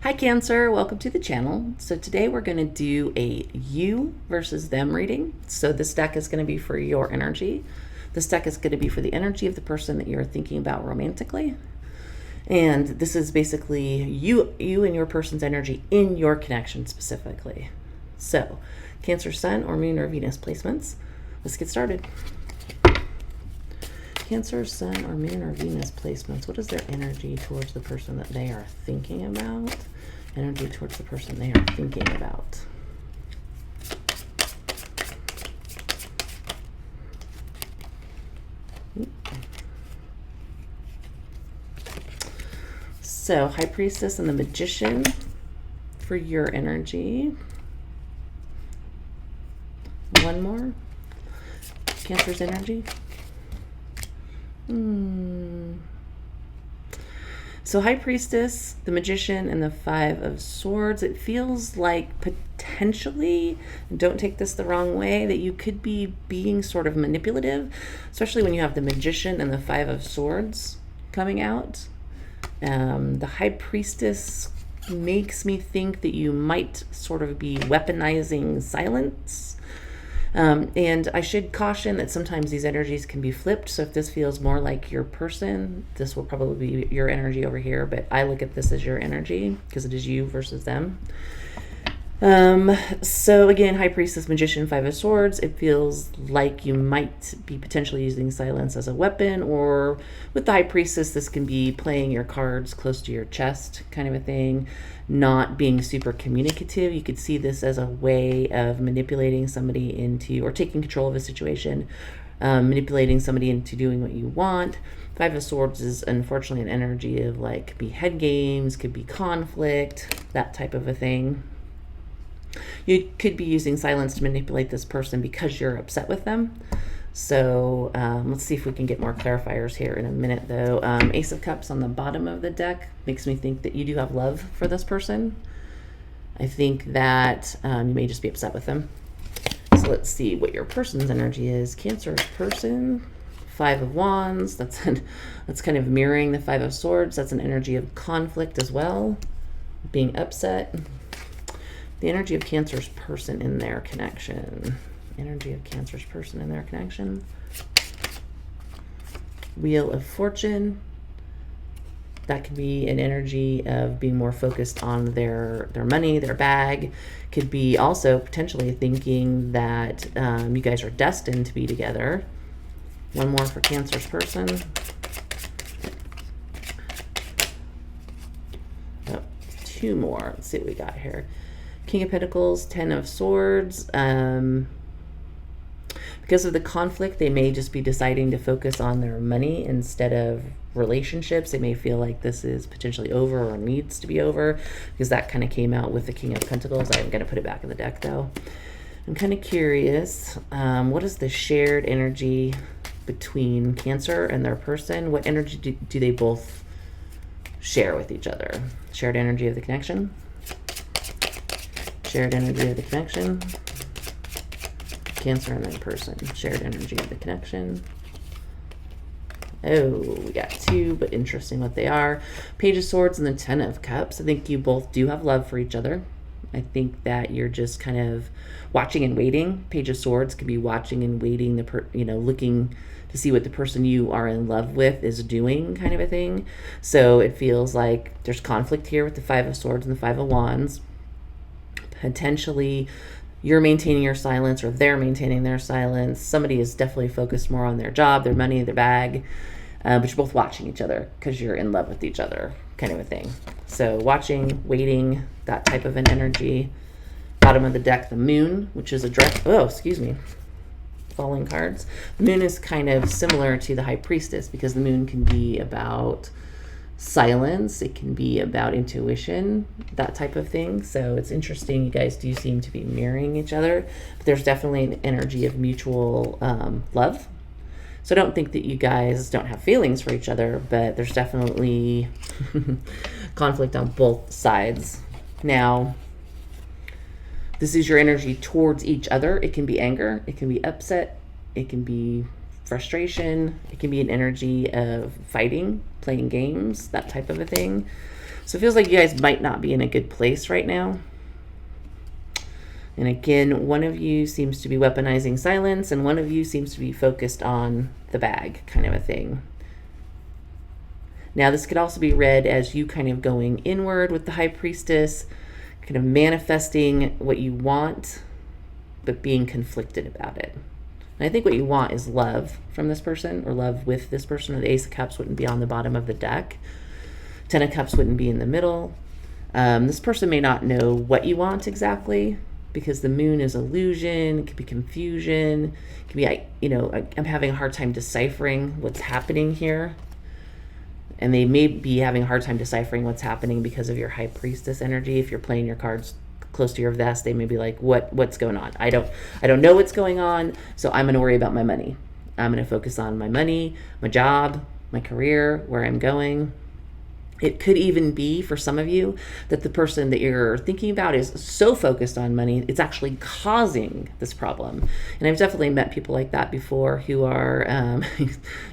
Hi Cancer, welcome to the channel. So today we're going to do a you versus them reading. So this deck is going to be for your energy. This deck is going to be for the energy of the person that you're thinking about romantically. And this is basically you and your person's energy in your connection specifically. So Cancer Sun or Moon or Venus placements. Let's get started. Cancer, Sun, or Moon, or Venus placements. What is their energy towards the person that they are thinking about? Energy towards the person they are thinking about. So, High Priestess and the Magician for your energy. One more. Cancer's energy. So High Priestess, the Magician, and the Five of Swords. It feels like potentially, don't take this the wrong way, that you could be being sort of manipulative, especially when you have the Magician and the Five of Swords coming out. The High Priestess makes me think that you might sort of be weaponizing silence. And I should caution that sometimes these energies can be flipped. So if this feels more like your person, this will probably be your energy over here. But I look at this as your energy because it is you versus them. So again, High Priestess, Magician, Five of Swords. It feels like you might be potentially using silence as a weapon, or with the High Priestess, this can be playing your cards close to your chest kind of a thing, not being super communicative. You could see this as a way of manipulating somebody into, or taking control of a situation, manipulating somebody into doing what you want. Five of Swords is unfortunately an energy of like, could be head games, could be conflict, that type of a thing. You could be using silence to manipulate this person because you're upset with them. So let's see if we can get more clarifiers here in a minute, though. Ace of Cups on the bottom of the deck makes me think that you do have love for this person. I think that you may just be upset with them. So let's see what your person's energy is. Cancer's person, Five of Wands. That's kind of mirroring the Five of Swords. That's an energy of conflict as well, being upset. The energy of Cancer's person in their connection. Energy of Cancer's person in their connection. Wheel of Fortune. That could be an energy of being more focused on their money, their bag. Could be also potentially thinking that you guys are destined to be together. One more for Cancer's person. Oh, two more. Let's see what we got here. King of Pentacles, Ten of Swords. Because of the conflict, they may just be deciding to focus on their money instead of relationships. They may feel like this is potentially over or needs to be over, because that kind of came out with the King of Pentacles. I'm going to put it back in the deck, though. I'm kind of curious. What is the shared energy between Cancer and their person? What energy do they both share with each other? Shared energy of the connection. Shared energy of the connection. Cancer and their person. Shared energy of the connection. Oh, we got two, but interesting what they are. Page of Swords and the Ten of Cups. I think you both do have love for each other. I think that you're just kind of watching and waiting. Page of Swords could be watching and waiting, looking to see what the person you are in love with is doing, kind of a thing. So it feels like there's conflict here with the Five of Swords and the Five of Wands. Potentially you're maintaining your silence, or they're maintaining their silence. Somebody is definitely focused more on their job, their money, their bag, but you're both watching each other because you're in love with each other, kind of a thing. So watching, waiting, that type of an energy. Bottom of the deck, the Moon, which is a direct, falling cards. The Moon is kind of similar to the High Priestess because the Moon can be about silence, it can be about intuition, that type of thing. So it's interesting, you guys do seem to be mirroring each other, but there's definitely an energy of mutual love. So I don't think that you guys don't have feelings for each other, but there's definitely conflict on both sides. Now, this is your energy towards each other. It can be anger, it can be upset, it can be frustration, it can be an energy of fighting, playing games, that type of a thing. So it feels like you guys might not be in a good place right now. And again, one of you seems to be weaponizing silence, and one of you seems to be focused on the bag, kind of a thing. Now, this could also be read as you kind of going inward with the High Priestess, kind of manifesting what you want, but being conflicted about it. And I think what you want is love from this person, or love with this person, or the Ace of Cups wouldn't be on the bottom of the deck. Ten of Cups wouldn't be in the middle. This person may not know what you want exactly, because the moon is illusion. It could be confusion. It could be, you know, I'm having a hard time deciphering what's happening here. And they may be having a hard time deciphering what's happening because of your High Priestess energy. If you're playing your cards close to your vest, they may be like, what's going on? I don't know what's going on, so I'm going to worry about my money. I'm going to focus on my money, my job, my career, where I'm going. It could even be, for some of you, that the person that you're thinking about is so focused on money, it's actually causing this problem. And I've definitely met people like that before who are,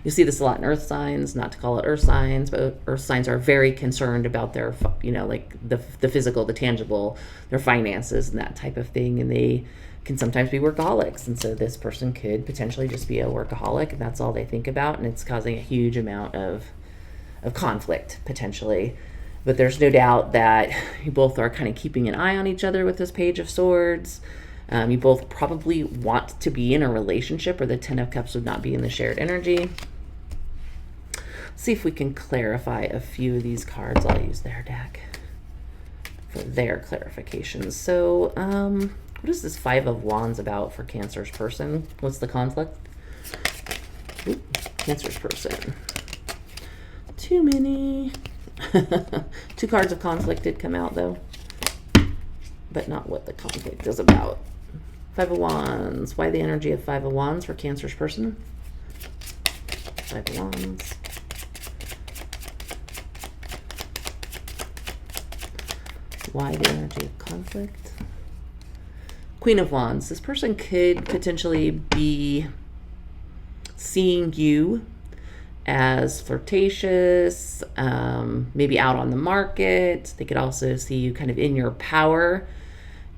you see this a lot in earth signs, not to call it earth signs, but earth signs are very concerned about their, you know, like the physical, the tangible, their finances and that type of thing. And they can sometimes be workaholics. And so this person could potentially just be a workaholic, and that's all they think about. And it's causing a huge amount of conflict potentially. But there's no doubt that you both are kind of keeping an eye on each other with this Page of Swords. You both probably want to be in a relationship, or the Ten of Cups would not be in the shared energy. Let's see if we can clarify a few of these cards. I'll use their deck for their clarifications. So what is this Five of Wands about for Cancer's person? What's the conflict? Ooh, Cancer's person. Too many. Two cards of conflict did come out though, but not what the conflict is about. Five of Wands. Why the energy of Five of Wands for Cancer's person? Five of Wands. Why the energy of conflict? Queen of Wands. This person could potentially be seeing you as flirtatious, maybe out on the market. They could also see you kind of in your power,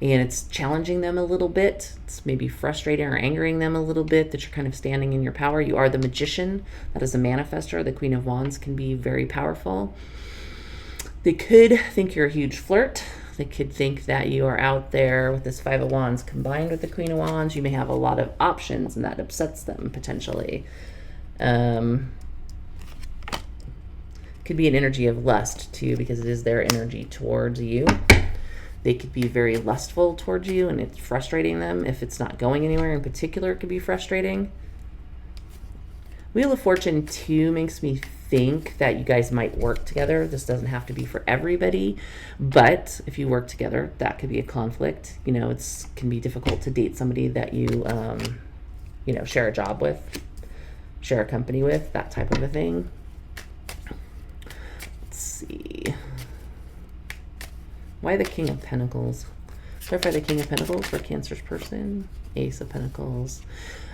and it's challenging them a little bit. It's maybe frustrating or angering them a little bit that you're kind of standing in your power. You are the Magician. That is a manifestor. The Queen of Wands can be very powerful. They could think you're a huge flirt. They could think that you are out there with this Five of Wands combined with the Queen of Wands. You may have a lot of options, and that upsets them potentially. Could be an energy of lust too, because it is their energy towards you. They could be very lustful towards you, and it's frustrating them if it's not going anywhere. In particular, it could be frustrating. Wheel of Fortune 2 makes me think that you guys might work together. This doesn't have to be for everybody, but if you work together, that could be a conflict. You know, it's can be difficult to date somebody that you, you know, share a job with, share a company with, that type of a thing. See, why the King of Pentacles? Clarify the King of Pentacles for Cancer's person. Ace of Pentacles.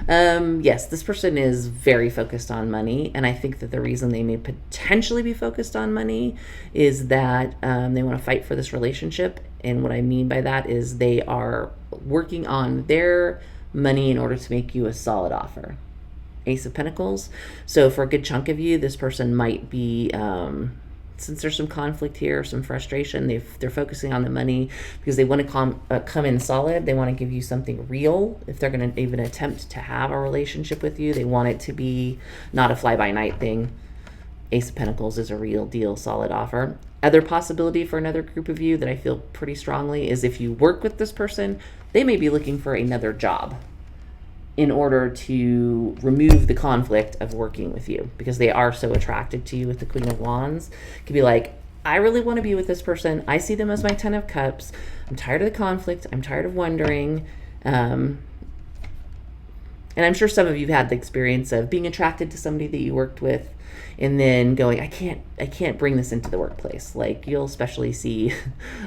Yes, this person is very focused on money, and I think that the reason they may potentially be focused on money is that they want to fight for this relationship. And what I mean by that is they are working on their money in order to make you a solid offer. Ace of Pentacles. So for a good chunk of you, this person might be since there's some conflict here, some frustration, they're focusing on the money because they want to come in solid. They want to give you something real. If they're going to even attempt to have a relationship with you, they want it to be not a fly-by-night thing. Ace of Pentacles is a real deal, solid offer. Other possibility for another group of you that I feel pretty strongly is if you work with this person, they may be looking for another job in order to remove the conflict of working with you, because they are so attracted to you with the Queen of Wands. It could be like, I really want to be with this person. I see them as my Ten of Cups. I'm tired of the conflict. I'm tired of wondering. And I'm sure some of you have had the experience of being attracted to somebody that you worked with and then going, I can't bring this into the workplace. Like, you'll especially see,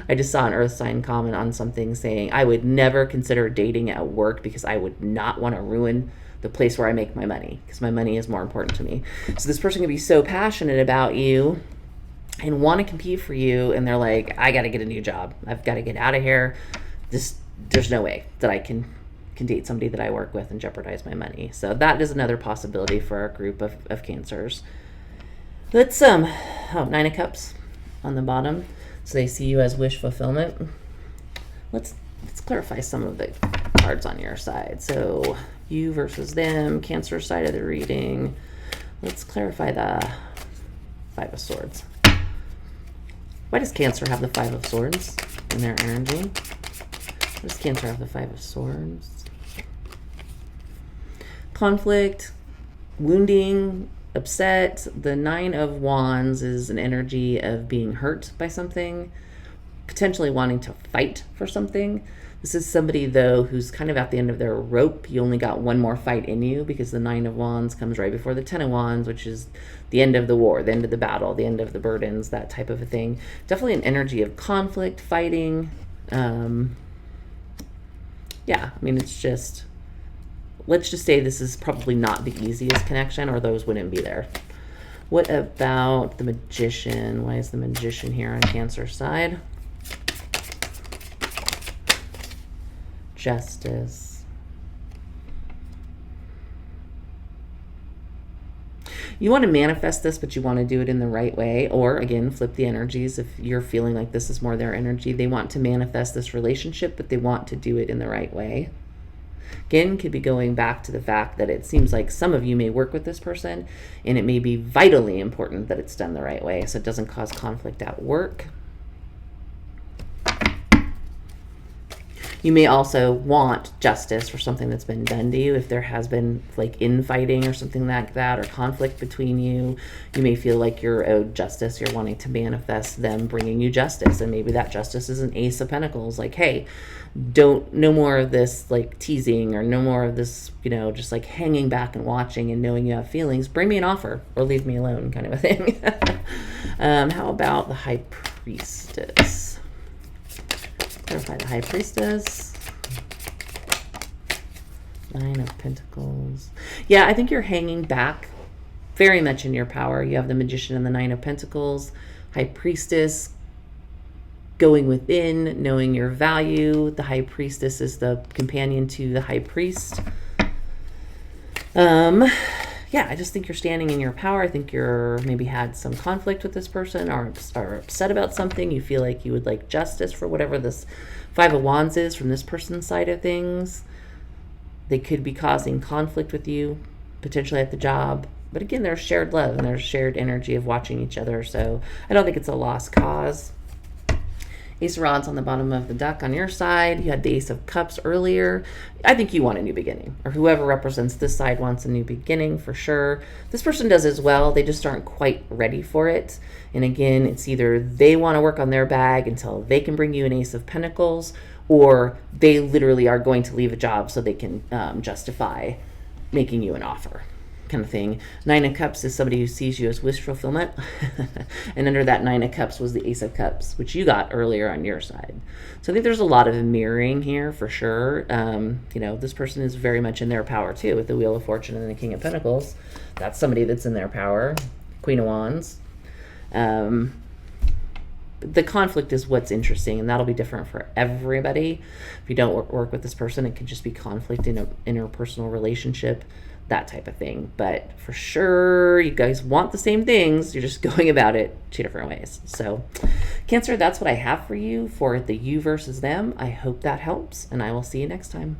I just saw an earth sign comment on something saying, I would never consider dating at work because I would not want to ruin the place where I make my money, because my money is more important to me. So this person can be so passionate about you and want to compete for you, and they're like, I got to get a new job. I've got to get out of here. There's no way that I can date somebody that I work with and jeopardize my money. So that is another possibility for our group of Cancers. Let's Nine of Cups on the bottom. So they see you as wish fulfillment. Let's clarify some of the cards on your side. So you versus them, Cancer side of the reading. Let's clarify the Five of Swords. Why does Cancer have the Five of Swords in their energy? Why does Cancer have the Five of Swords? Conflict, wounding, upset. The Nine of Wands is an energy of being hurt by something, potentially wanting to fight for something. This is somebody, though, who's kind of at the end of their rope. You only got one more fight in you, because the Nine of Wands comes right before the Ten of Wands, which is the end of the war, the end of the battle, the end of the burdens, that type of a thing. Definitely an energy of conflict, fighting. Yeah, I mean, it's just, let's just say this is probably not the easiest connection, or those wouldn't be there. What about the Magician? Why is the Magician here on Cancer side? Justice. You want to manifest this, but you want to do it in the right way. Or again, flip the energies. If you're feeling like this is more their energy, they want to manifest this relationship, but they want to do it in the right way. Again, could be going back to the fact that it seems like some of you may work with this person, and it may be vitally important that it's done the right way, so it doesn't cause conflict at work. You may also want justice for something that's been done to you. If there has been like infighting or something like that, or conflict between you, you may feel like you're owed justice. You're wanting to manifest them bringing you justice. And maybe that justice is an Ace of Pentacles. Like, hey, no more of this like teasing, or no more of this, you know, just like hanging back and watching and knowing you have feelings. Bring me an offer or leave me alone, kind of a thing. How about the High Priestess? Clarify the High Priestess. Nine of Pentacles. Yeah, I think you're hanging back very much in your power. You have the Magician and the Nine of Pentacles. High Priestess, going within, knowing your value. The High Priestess is the companion to the High Priest. Yeah, I just think you're standing in your power. I think you're maybe had some conflict with this person, or are upset about something. You feel like you would like justice for whatever this Five of Wands is from this person's side of things. They could be causing conflict with you, potentially at the job. But again, there's shared love and there's shared energy of watching each other. So I don't think it's a lost cause. Ace of Rods on the bottom of the deck on your side. You had the Ace of Cups earlier. I think you want a new beginning, or whoever represents this side wants a new beginning for sure. This person does as well. They just aren't quite ready for it. And again, it's either they want to work on their bag until they can bring you an Ace of Pentacles, or they literally are going to leave a job so they can justify making you an offer, kind of thing. Nine of Cups is somebody who sees you as wish fulfillment. And under that Nine of Cups was the Ace of Cups, which you got earlier on your side. So I think there's a lot of mirroring here for sure. You know, this person is very much in their power too, with the Wheel of Fortune and the King of Pentacles. That's somebody that's in their power. Queen of Wands. The conflict is what's interesting, and that'll be different for everybody. If you don't work with this person, it could just be conflict in an interpersonal relationship, that type of thing. But for sure, you guys want the same things. You're just going about it two different ways. So Cancer, that's what I have for you for the you versus them. I hope that helps, and I will see you next time.